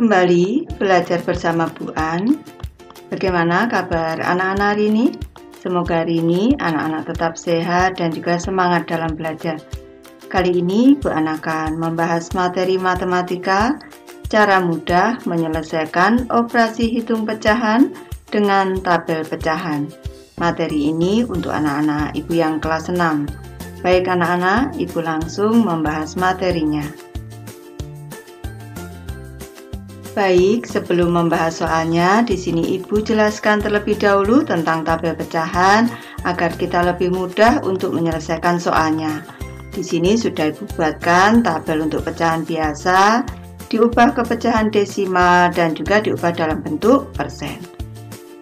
Kembali belajar bersama Bu An. Bagaimana kabar anak-anak hari ini? Semoga hari ini anak-anak tetap sehat dan juga semangat dalam belajar. Kali ini Bu An akan membahas materi matematika, cara mudah menyelesaikan operasi hitung pecahan dengan tabel pecahan. Materi ini untuk anak-anak Ibu yang kelas 6. Baik anak-anak, Ibu langsung membahas materinya. Baik, sebelum membahas soalnya, di sini Ibu jelaskan terlebih dahulu tentang tabel pecahan agar kita lebih mudah untuk menyelesaikan soalnya. Di sini sudah Ibu buatkan tabel untuk pecahan biasa, diubah ke pecahan desimal dan juga diubah dalam bentuk persen.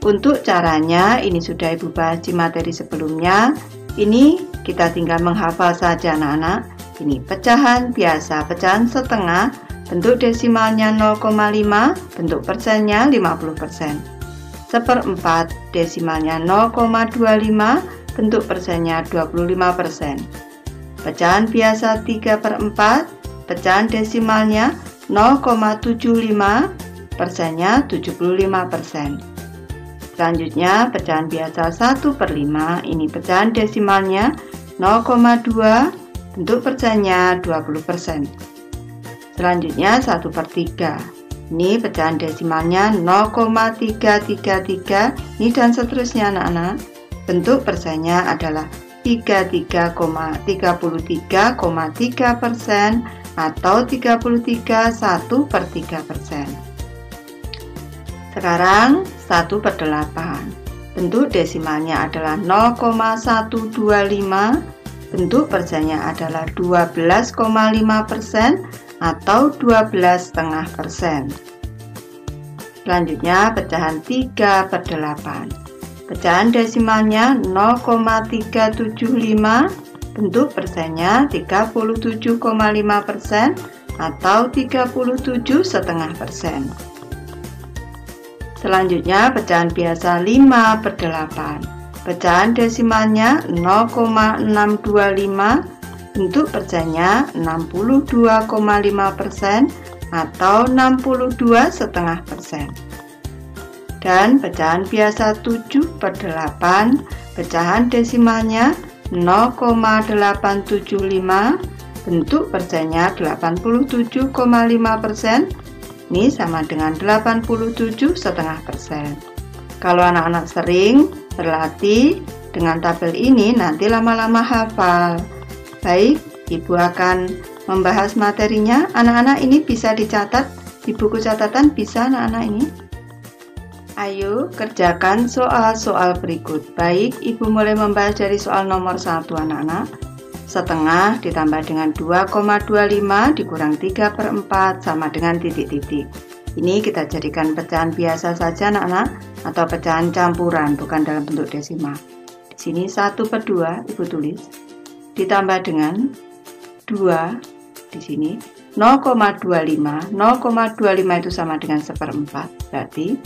Untuk caranya, ini sudah Ibu bahas di materi sebelumnya. Ini kita tinggal menghafal saja anak-anak. Ini pecahan biasa, pecahan setengah, bentuk desimalnya 0,5, bentuk persennya 50%. Seperempat, desimalnya 0,25, bentuk persennya 25%. Pecahan biasa 3/4, pecahan desimalnya 0,75, persennya 75%. Selanjutnya, pecahan biasa 1/5, ini pecahan desimalnya 0,2, bentuk persennya 20%. Selanjutnya 1/3, ini pecahan desimalnya 0,333, ini dan seterusnya anak-anak. Bentuk persennya adalah 33,3% atau 33 1/3%. Sekarang 1/8, bentuk desimalnya adalah 0,125, bentuk persennya adalah 12,5% atau 12,5%. Selanjutnya pecahan 3/8, pecahan desimalnya 0,375, bentuk persennya 37,5% atau 37,5%. Selanjutnya pecahan biasa 5/8, pecahan desimalnya 0,625, bentuk persennya 62,5% atau 62,5%. Dan pecahan biasa 7/8, pecahan desimalnya 0,875, bentuk persennya 87,5%, ini sama dengan 87,5%. Kalau anak-anak sering berlatih dengan tabel ini, nanti lama-lama hafal. Baik, Ibu akan membahas materinya. Anak-anak ini bisa dicatat di buku catatan, bisa anak-anak ini? Ayo kerjakan soal-soal berikut. Baik, Ibu mulai membahas dari soal nomor 1 anak-anak. Setengah ditambah dengan 2,25 dikurang 3/4 sama dengan titik-titik. Ini kita jadikan pecahan biasa saja anak-anak, atau pecahan campuran, bukan dalam bentuk desimal. Di sini 1/2 Ibu tulis, ditambah dengan 2 di sini 0,25. 0,25 itu sama dengan 1/4, berarti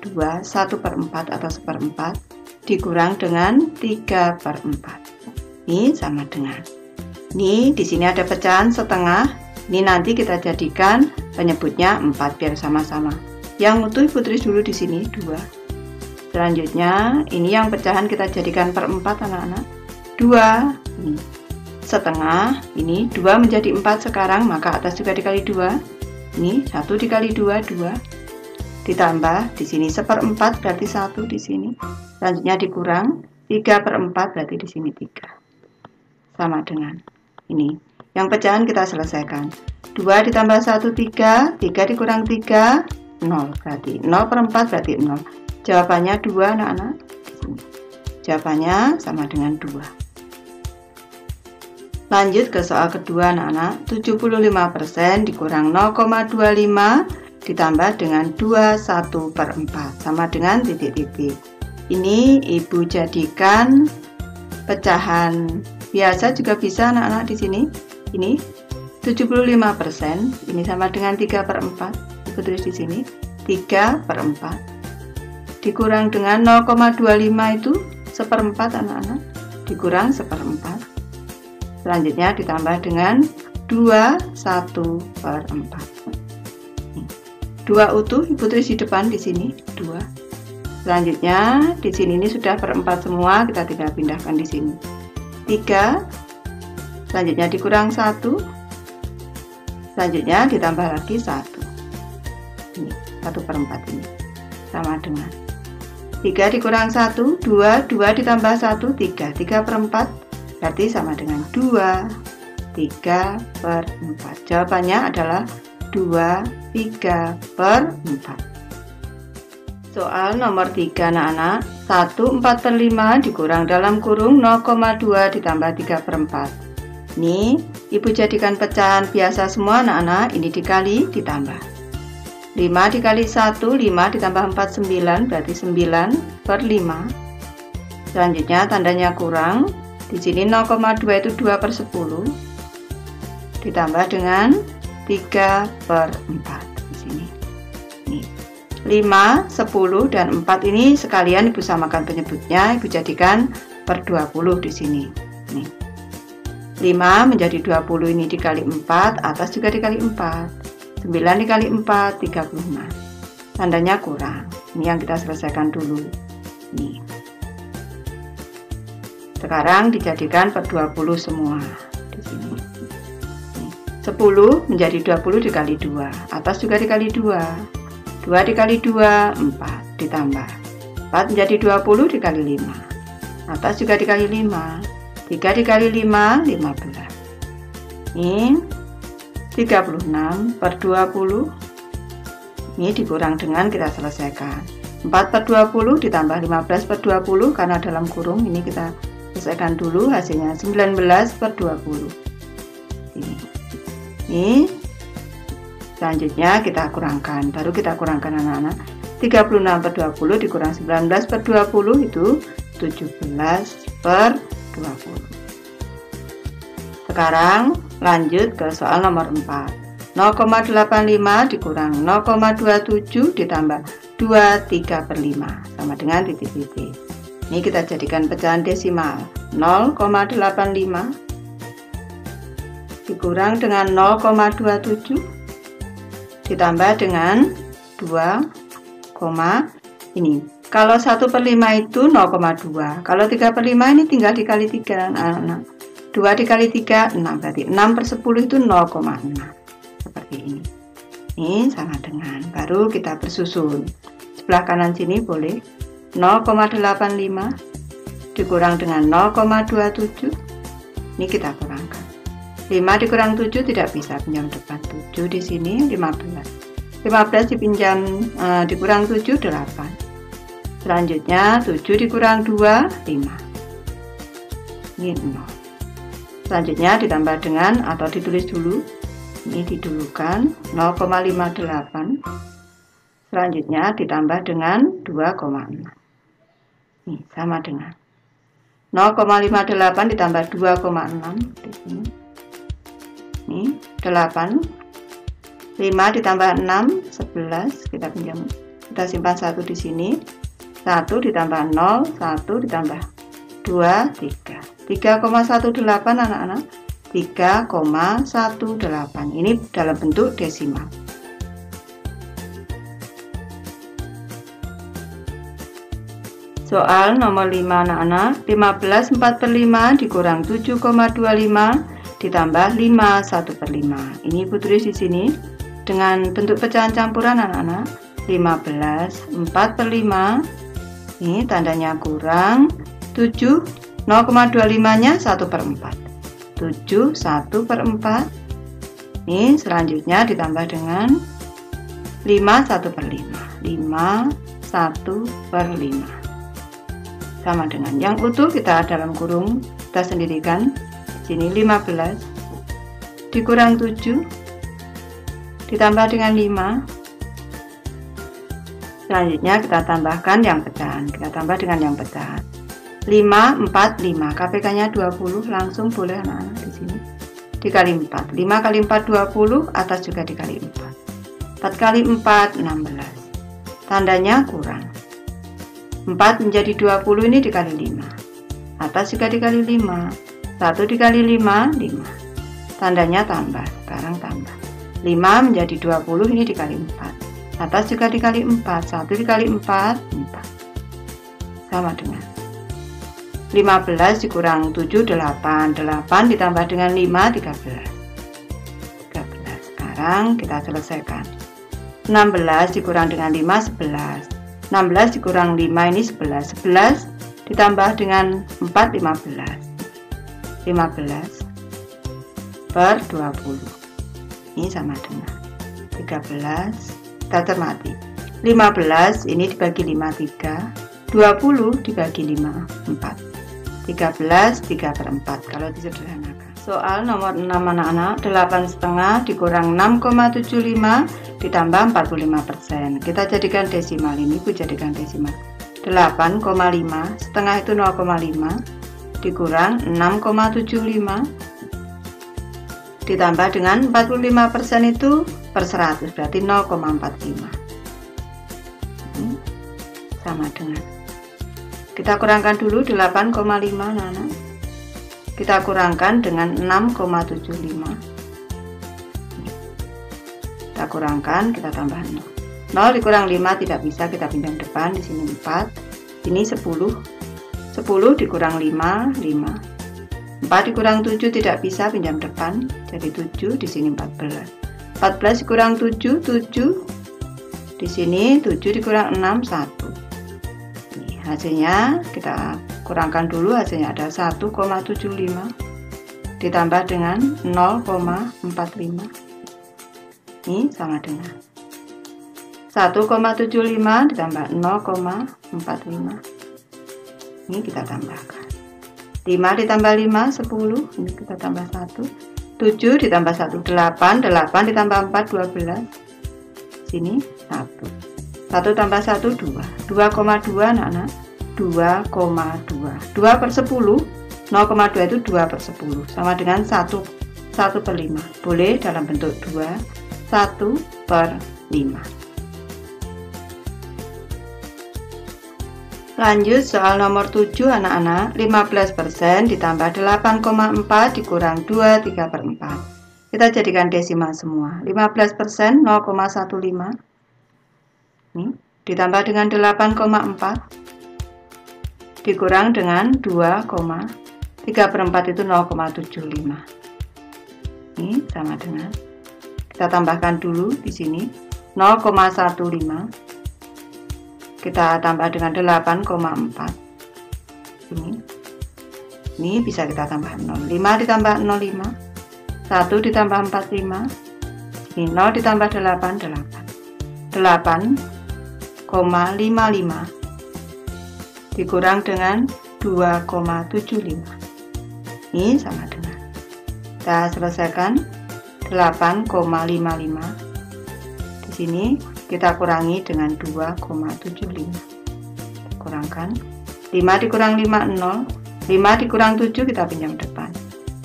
2 1/4 atau 1/4 dikurang dengan 3/4. Ini sama dengan, ini di sini ada pecahan setengah. Ini nanti kita jadikan penyebutnya 4 biar sama-sama. Yang utuh Ibu tulis dulu di sini 2. Selanjutnya ini yang pecahan kita jadikan per 4 anak-anak. 2 ini setengah, ini 2 menjadi 4 sekarang, maka atas juga dikali 2. Ini 1 dikali 2, 2. Ditambah di sini 1/4 berarti 1 di sini. Selanjutnya dikurang 3/4 berarti di sini 3. Sama dengan ini. Yang pecahan kita selesaikan. 2 ditambah 1 3, 3 dikurang 3 0, berarti 0/4 berarti 0. Jawabannya 2 anak-anak. Jawabannya sama dengan 2. Lanjut ke soal kedua anak-anak. 75% dikurang 0,25 ditambah dengan 21/4 sama dengan titik-titik. Ini Ibu jadikan pecahan biasa juga bisa anak-anak di sini. Ini 75%, ini sama dengan 3/4. Ibu tulis di sini 3/4 dikurang dengan 0,25 itu 1/4 anak-anak, dikurang 1/4. Selanjutnya ditambah dengan 21/4. 21 2 utuh Ibu tulis di depan di sini 2. Selanjutnya di sini ini sudah per 4 semua, kita tinggal pindahkan di sini 3. Selanjutnya dikurang 1. Selanjutnya ditambah lagi 1. Ini 1/4 ini sama dengan 3 dikurang 1 2, 2 ditambah 1 3, 3/4 berarti sama dengan 2 3/4. Jawabannya adalah 2 3/4. Soal nomor 3 anak-anak, 1 4/5 dikurang dalam kurung 0,2 ditambah 3/4. Ini Ibu jadikan pecahan biasa semua anak-anak, ini dikali ditambah. 5 dikali 1, 5 ditambah 4 9 berarti 9/5. Selanjutnya tandanya kurang. Di sini 0,2 itu 2/10 ditambah dengan 3/4 di sini. Nih. 5, 10 dan 4 ini sekalian Ibu samakan penyebutnya, Ibu jadikan per 20 di sini. Nih. 5 menjadi 20 ini dikali 4, atas juga dikali 4. 9 dikali 4 35. Tandanya kurang. Ini yang kita selesaikan dulu. Nih. Sekarang dijadikan per 20 semua di sini. 10 menjadi 20 dikali 2, atas juga dikali 2, 2 dikali 2, 4, ditambah 4 menjadi 20 dikali 5, atas juga dikali 5, 3 dikali 5, 15. Ini 36 per 20, ini dikurang dengan kita selesaikan 4 per 20 ditambah 15 per 20, karena dalam kurung ini kita selesaikan dulu, hasilnya 19 per 20. Ini selanjutnya kita kurangkan, baru kita kurangkan anak-anak. 36 per 20 dikurang 19 per 20 itu 17 per 20. Sekarang lanjut ke soal nomor 4. 0,85 dikurang 0,27 ditambah 2/3/5 sama dengan titik-titik. Ini kita jadikan pecahan desimal. 0,85 dikurang dengan 0,27 ditambah dengan 2, ini. Kalau 1/5 itu 0,2. Kalau 3/5 ini tinggal dikali 3 anak-anak. 2 dikali 3 6, berarti 6/10 itu 0,6. Seperti ini. Ini sama dengan, baru kita bersusun. Sebelah kanan sini boleh 0,85 dikurang dengan 0,27. Ini kita kurangkan. 5 dikurang 7 tidak bisa, pinjam depan 7 di sini 15. 15 dipinjam dikurang 7 8. Selanjutnya 7 dikurang 2 5. Ini 0. Selanjutnya ditambah dengan atau ditulis dulu. Ini didulukan 0,58. Selanjutnya ditambah dengan 2,6. Ini sama dengan 0,58 ditambah 2,6 di sini. Ini 8. 5 ditambah 6 11, kita pinjam, kita simpan 1 di sini. 1 ditambah 0, 1 ditambah 2 3. 3,18 anak-anak. 3,18. Ini dalam bentuk desimal. Soal nomor 5 anak-anak. 15 4/5 dikurang 7,25 ditambah 5 1/5. Ini Ibu tulis di sini dengan bentuk pecahan campuran anak-anak. 15 4/5. Ini tandanya kurang 7, 0,25 nya 1/4. 7 1/4. Ini selanjutnya ditambah dengan 5 1/5. 5 1/5 sama dengan yang utuh, kita dalam kurung kita sendirikan. Sini 15 dikurang 7 ditambah dengan 5. Selanjutnya kita tambahkan yang pecahan, kita tambah dengan yang pecahan. 5 4 5, KPK nya 20, langsung boleh anak-anak di sini dikali 4. 5 kali 4 20, atas juga dikali 4. 4 kali 4 16. Tandanya kurang. 4 menjadi 20 ini dikali 5. Atas juga dikali 5. 1 dikali 5 5. Tandanya tambah, sekarang tambah. 5 menjadi 20 ini dikali 4. Atas juga dikali 4, 1 dikali 4, 4. Sama dengan 15 dikurang 7, 8. 8 ditambah dengan 5, 13. 13. Sekarang kita selesaikan. 16 dikurang dengan 5, 11. 16 dikurang 5 ini 11. 11 ditambah dengan 4, 15. 15 per 20. Ini sama dengan 13. Kita cermati, 15 ini dibagi 5, 3, 20 dibagi 5, 4, 13, 3 per 4 kalau disederhanakan. Soal nomor 6 anak-anak, 8,5 dikurang 6,75 ditambah 45%. Kita jadikan desimal, ini Bu jadikan desimal. 8,5, setengah itu 0,5 dikurang 6,75 ditambah dengan 45% itu per 100, berarti 0,45. Sama dengan, kita kurangkan dulu 8,5 anak-anak. Kita kurangkan dengan 6,75. Kita kurangkan, kita tambah 0. 0 dikurang 5 tidak bisa, kita pinjam depan, di sini 4. Ini 10. 10 dikurang 5, 5. 4 dikurang 7 tidak bisa, pinjam depan, jadi 7, di sini 14. 14 dikurang 7, 7. Di sini 7 dikurang 6, 1. Ini hasilnya kita kurangkan dulu, hasilnya ada 1,75 ditambah dengan 0,45. Ini sama dengan 1,75 ditambah 0,45. Ini kita tambahkan. 5 ditambah 5, 10. Ini kita tambah 1. 7 ditambah 1, 8. 8 ditambah 4, 12. Sini 1. 1 tambah 1, 2. 2,2 anak-anak. 2,2. 2 per 10. 0,2 itu 2 per 10. Sama dengan 1 per 5. Boleh dalam bentuk 2. 1 per 5. Lanjut soal nomor 7 anak-anak. 15% ditambah 8,4 dikurang 2, 3 per 4. Kita jadikan desimal semua. 15% 0,15. Ini ditambah dengan 8,4 dikurang dengan 2,3 per 4 itu 0,75. Ini sama dengan, kita tambahkan dulu di sini 0,15. Kita tambah dengan 8,4. Ini bisa kita tambah 0. 5 ditambah 0, 5. 1 ditambah 4, 5. Ini 0 ditambah 8, 8. 8,55 dikurang dengan 2,75. Ini sama dengan, kita selesaikan 8,55. Di sini kita kurangi dengan 2,75. Kurangkan 5 dikurang 5, 0. 5 dikurang 7 kita pinjam depan.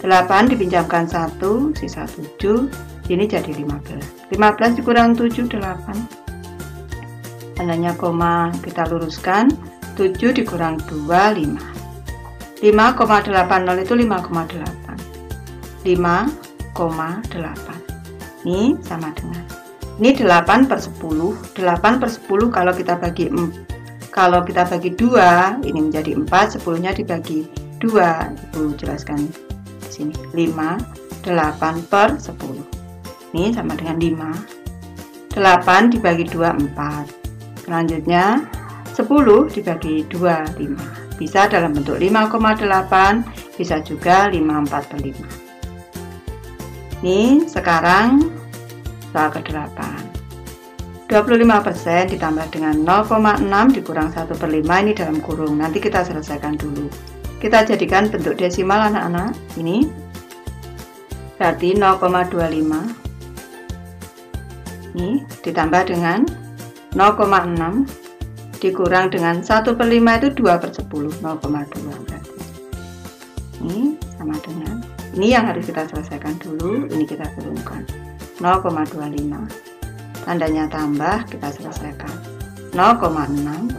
8 dipinjamkan 1, sisa 7. Ini jadi 15. 15 dikurang 7, 8. Tandanya koma kita luruskan. 7 dikurang 2, 5. 5,80 itu 5,8. 5,8. Ini sama dengan, ini 8 per 10. 8 per 10 kalau kita bagi 2 ini menjadi 4. 10-nya dibagi 2. Ibu jelaskan di sini. 5, 8 per 10. Ini sama dengan 5. 8 dibagi 2, 4. Selanjutnya 10 dibagi 2, 5. Bisa dalam bentuk 5,8, bisa juga 54 per 5. Ini sekarang soal ke-8. 25% ditambah dengan 0,6 dikurang 1 per 5, ini dalam kurung. Nanti kita selesaikan dulu. Kita jadikan bentuk desimal anak-anak. Ini berarti 0,25. Ini ditambah dengan 0,6 dikurang dengan 1 per 5 itu 2 per 10, 0,2 berarti. Ini sama dengan, ini yang harus kita selesaikan dulu, ini kita turunkan 0,25. Tandanya tambah, kita selesaikan 0,6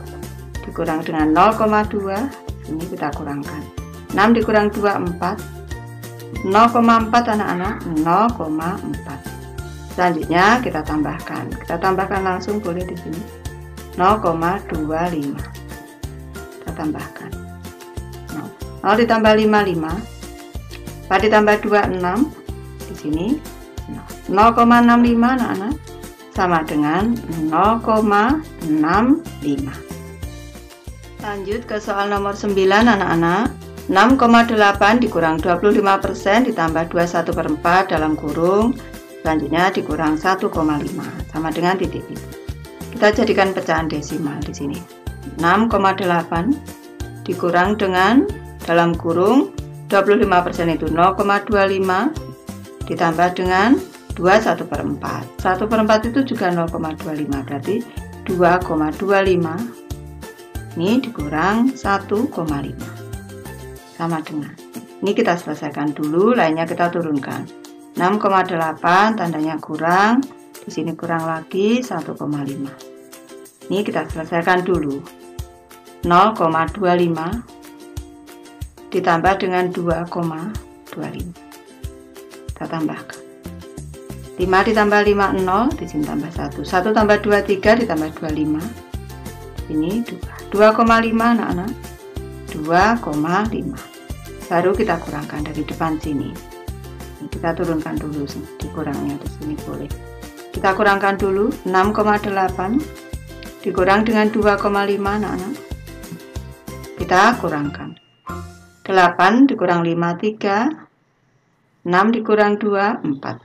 dikurang dengan 0,2, ini kita kurangkan 6 dikurang 2, 4. 0,4 anak-anak, 0,4. Selanjutnya kita tambahkan. Kita tambahkan langsung boleh di sini. 0,25. Kita tambahkan. 0 ditambah 55. 4 ditambah 26. Di sini 0,65 anak-anak sama dengan 0,65. Lanjut ke soal nomor 9 anak-anak. 6,8 dikurang 25% ditambah 21/4 dalam kurung, selanjutnya dikurang 1,5 sama dengan titik-titik. Kita jadikan pecahan desimal di sini. 6,8 dikurang dengan dalam kurung 25% itu 0,25 ditambah dengan 21/4. 1/4 itu juga 0,25, berarti 2,25. Ini dikurang 1,5 sama dengan. Ini kita selesaikan dulu, lainnya kita turunkan. 6,8 tandanya kurang, di sini kurang lagi 1,5. Ini kita selesaikan dulu. 0,25 ditambah dengan 2,25. Kita tambahkan. 5 ditambah 5 0, di sini tambah 1. 1 tambah 2 3 ditambah 25. Ini 2. 2,5 anak-anak. 2,5. Baru kita kurangkan dari depan sini. Kita turunkan dulu dikurangnya di sini boleh. Kita kurangkan dulu 6,8 dikurang dengan 2,5 anak-anak. Kita kurangkan. 8 dikurang 5 3. 6 dikurang 2 4.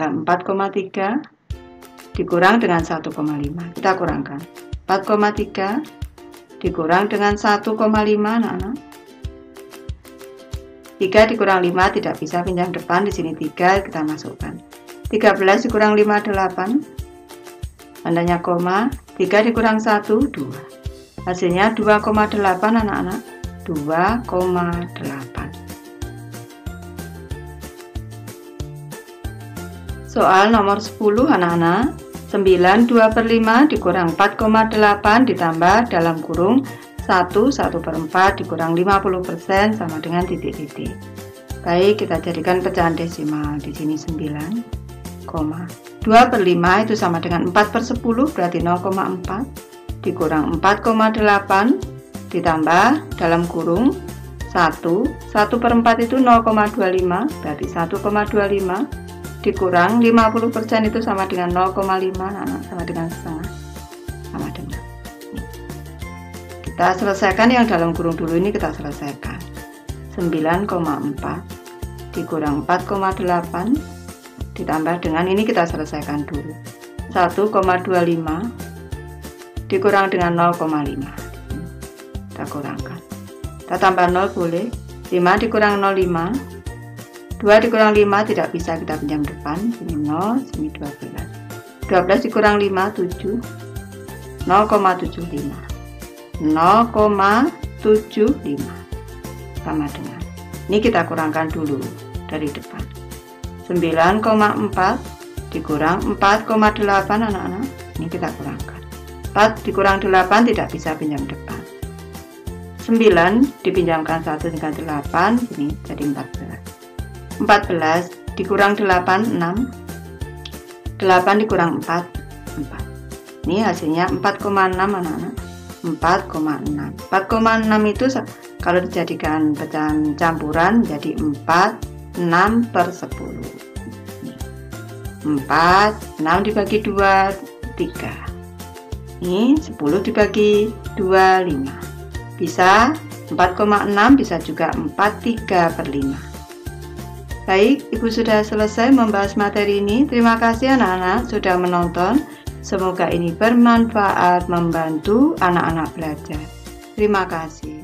Nah, 4,3 dikurang dengan 1,5. Kita kurangkan. 4,3 dikurang dengan 1,5 anak-anak. 3 dikurang 5 tidak bisa pinjam depan, di sini 3 kita masukkan. 13 dikurang 5 8. Tandanya koma. 3 dikurang 1 2. Hasilnya 2,8 anak-anak. 2,8. Soal nomor 10 anak-anak. 9 2/5 dikurang 4,8 ditambah dalam kurung 1/4 dikurang 50% sama dengan titik-titik. Baik, kita jadikan pecahan desimal di sini 9, 2/5 itu sama dengan 4/10 berarti 0,4 dikurang 4,8 ditambah dalam kurung 1/4 itu 0,25 berarti 1,25 dikurang 50% itu sama dengan 0,5 sama dengan setengah sama dengan. Kita selesaikan yang dalam kurung dulu, ini kita selesaikan. 9,4 dikurang 4,8 ditambah dengan ini kita selesaikan dulu. 1,25 dikurang dengan 0,5. Kita kurangkan. Kita tambah 0 boleh. 5 dikurang 0,5. 2 dikurang 5 tidak bisa kita pinjam depan. Sini 0, sini 12. 12 dikurang 5 7. 0,75. 0,75 sama dengan ini kita kurangkan dulu dari depan. 9,4 dikurang 4,8 anak-anak, ini kita kurangkan. 4 dikurang 8 tidak bisa pinjam depan. 9 dipinjamkan 1 dengan 8, ini jadi 14. 14 dikurang 8 6. 8 dikurang 4 4. Ini hasilnya 4,6 anak-anak. 4,6. 4,6 itu kalau dijadikan pecahan campuran jadi 4 6/10. 4 6 dibagi 2 3. Ini 10 dibagi 2 5. Bisa 4,6, bisa juga 4/3/5. Baik, Ibu sudah selesai membahas materi ini. Terima kasih anak-anak sudah menonton. Semoga ini bermanfaat membantu anak-anak belajar. Terima kasih.